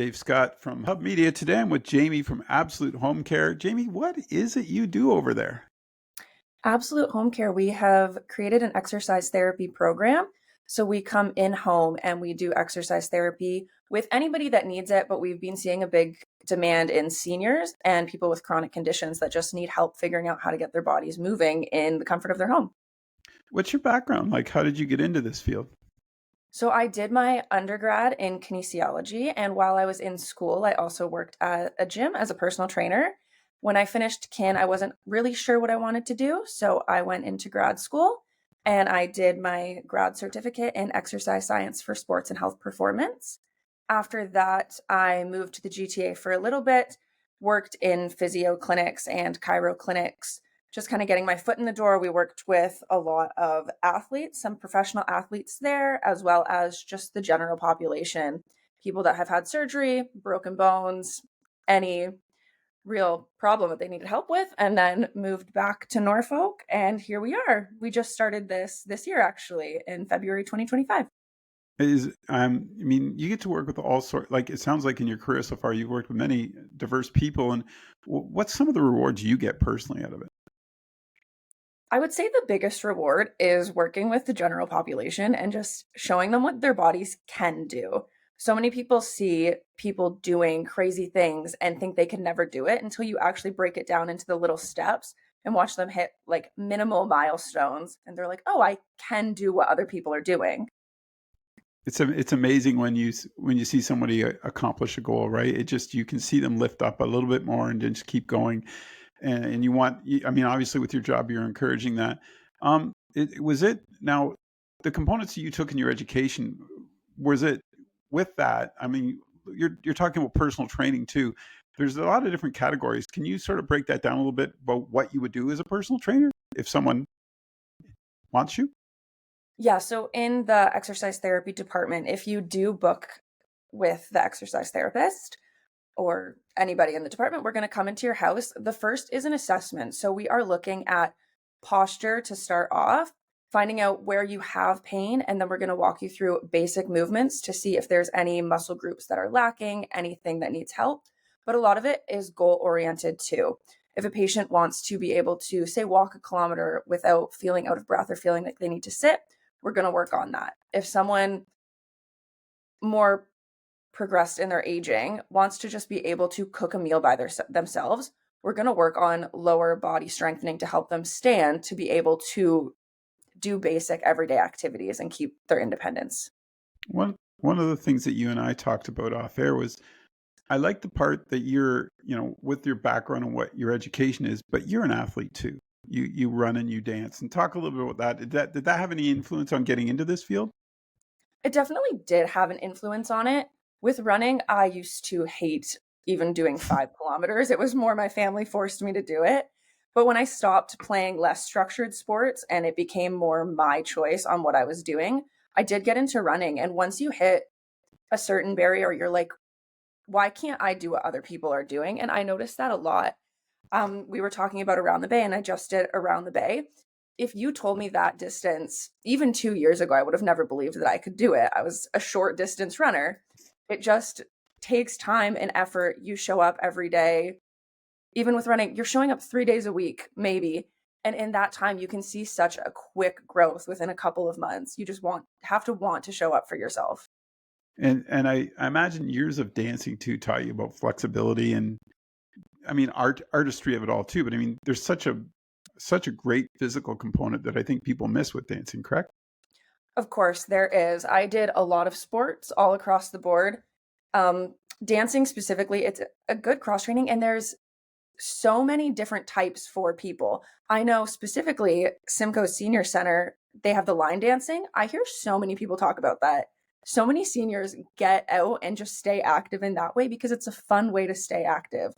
Dave Scott from Hub Media. Today I'm with Jamie from Absolute Home Care. Jamie, what is it you do over there? Absolute Home Care, we have created an exercise therapy program. So we come in home and we do exercise therapy with anybody that needs it. But we've been seeing a big demand in seniors and people with chronic conditions that just need help figuring out how to get their bodies moving in the comfort of their home. What's your background? Like, how did you get into this field? So I did my undergrad in kinesiology, and while I was in school, I also worked at a gym as a personal trainer. When I finished kin, I wasn't really sure what I wanted to do, so I went into grad school and I did my grad certificate in exercise science for sports and health performance. After that, I moved to the GTA for a little bit, worked in physio clinics and chiro clinics, just kind of getting my foot in the door. We worked with a lot of athletes, some professional athletes there, as well as just the general population, people that have had surgery, broken bones, any real problem that they needed help with, and then moved back to Norfolk. And here we are. We just started this year, actually, in February 2025. I mean, you get to work with all sorts. Like, it sounds like in your career so far, you've worked with many diverse people. And what's some of the rewards you get personally out of it? I would say the biggest reward is working with the general population and just showing them what their bodies can do. So many people see people doing crazy things and think they can never do it until you actually break it down into the little steps and watch them hit like minimal milestones. And they're like, oh, I can do what other people are doing. It's amazing when when you see somebody accomplish a goal, right? It just you can see them lift up a little bit more and then just keep going. And I mean, obviously with your job, you're encouraging that. Was it now the components that you took in your education, was it with that? I mean, you're talking about personal training too. There's a lot of different categories. Can you sort of break that down a little bit about what you would do as a personal trainer if someone wants you? Yeah, so in the exercise therapy department, if you do book with the exercise therapist, or anybody in the department, we're going to come into your house. The first is an assessment. So we are looking at posture to start off, finding out where you have pain, and then we're going to walk you through basic movements to see if there's any muscle groups that are lacking, anything that needs help. But a lot of it is goal oriented too. If a patient wants to be able to, say, walk a kilometer without feeling out of breath or feeling like they need to sit, we're going to work on that. If someone more progressed in their aging wants to just be able to cook a meal by themselves, we're going to work on lower body strengthening to help them stand to be able to do basic everyday activities and keep their independence. One of the things that you and I talked about off air was I like the part that you're, with your background and what your education is, but you're an athlete too. You run and you dance. And talk a little bit about that. Did that have any influence on getting into this field? It definitely did have an influence on it. With running, I used to hate even doing 5 kilometers. It was more my family forced me to do it. But when I stopped playing less structured sports and it became more my choice on what I was doing, I did get into running. And once you hit a certain barrier, you're like, why can't I do what other people are doing? And I noticed that a lot. We were talking about around the bay, and I just did around the bay. If you told me that distance even 2 years ago, I would have never believed that I could do it. I was a short distance runner. It just takes time and effort. You show up every day. Even with running, you're showing up 3 days a week, maybe. And in that time, you can see such a quick growth within a couple of months. You just have to want to show up for yourself. And I imagine years of dancing too taught you about flexibility and I mean artistry of it all too. But I mean, there's such a great physical component that I think people miss with dancing, correct? Of course, there is. I did a lot of sports all across the board. Um, Dancing specifically, it's a good cross training, and there's so many different types for people. I know specifically Simcoe Senior Center, they have the line dancing. I hear so many people talk about that. So many seniors get out and just stay active in that way because it's a fun way to stay active.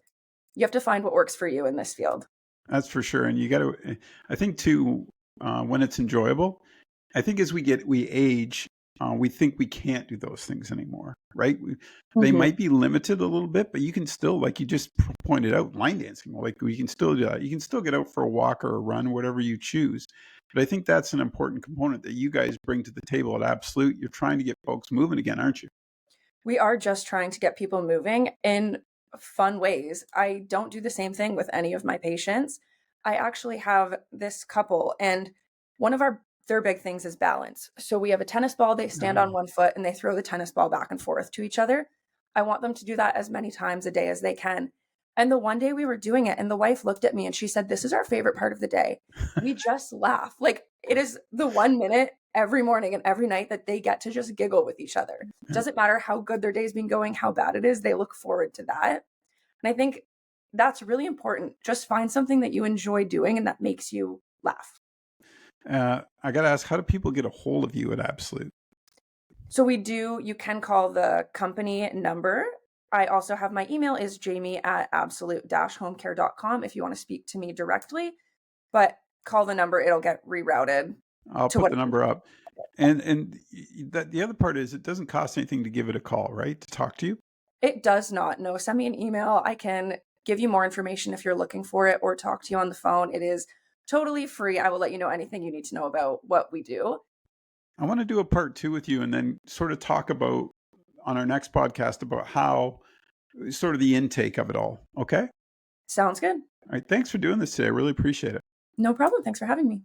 You have to find what works for you in this field. That's for sure. And you got to, I think too, when it's enjoyable, I think as we age, we think we can't do those things anymore, right? They Mhm. might be limited a little bit, but you can still, like you just pointed out, line dancing. Like we can still do that. You can still get out for a walk or a run, whatever you choose. But I think that's an important component that you guys bring to the table at Absolute. You're trying to get folks moving again, aren't you? We are just trying to get people moving in fun ways. I don't do the same thing with any of my patients. I actually have this couple, and one of their big things is balance. So we have a tennis ball, they stand on Oh. one foot and they throw the tennis ball back and forth to each other. I want them to do that as many times a day as they can. And the one day we were doing it, and the wife looked at me and she said, "This is our favorite part of the day." We just laugh. Like, it is the 1 minute every morning and every night that they get to just giggle with each other. Doesn't matter how good their day's been going, how bad it is, they look forward to that. And I think that's really important. Just find something that you enjoy doing and that makes you laugh. I got to ask, how do people get a hold of you at Absolute? So you can call the company number. I also have my email is jamie@absolute-homecare.com if you want to speak to me directly, but call the number, it'll get rerouted I'll to put what. the number up. And that the other part is it doesn't cost anything to give it a call, right? To talk to you. It does not. No, send me an email. I can give you more information if you're looking for it or talk to you on the phone. It is totally free. I will let you know anything you need to know about what we do. I want to do a part two with you and then sort of talk about on our next podcast about how sort of the intake of it all. Okay. Sounds good. All right. Thanks for doing this today. I really appreciate it. No problem. Thanks for having me.